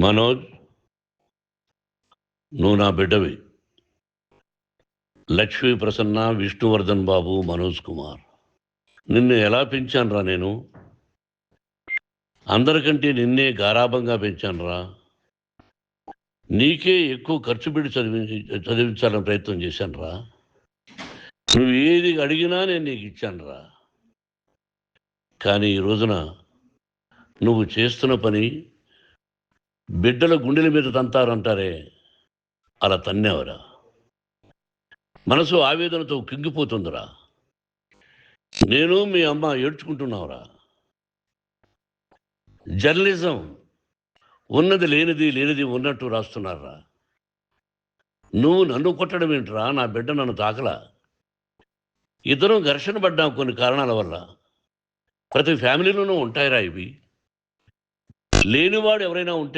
మనోజ్, నువ్వు నా బిడ్డవి. లక్ష్మీ ప్రసన్న, విష్ణువర్ధన్ బాబు, మనోజ్ కుమార్. నిన్ను ఎలా పెంచానురా నేను? అందరికంటే నిన్నే గారాబంగా పెంచానురా. నీకే ఎక్కువ ఖర్చు పెట్టి చదివించాలని ప్రయత్నం చేశానురా. నువ్వు ఏది అడిగినా నేను నీకు ఇచ్చానురా. కానీ ఈ రోజున నువ్వు చేస్తున్న పని బిడ్డల గుండెల మీద తంతారంటారే, అలా తన్నేవరా. మనసు ఆవేదనతో కింగిపోతుందిరా. నేను మీ అమ్మ ఏడ్చుకుంటున్నావురా. జర్నలిజం ఉన్నది లేనిది, లేనిది ఉన్నట్టు రాస్తున్నారా. నువ్వు నన్ను కొట్టడం ఏంట్రా? నా బిడ్డ నన్ను తాకలా. ఇద్దరం ఘర్షణ పడ్డాం కొన్ని కారణాల వల్ల. ప్రతి ఫ్యామిలీలోనూ ఉంటాయిరా ఇవి. లేనివాడు ఎవరైనా ఉంటే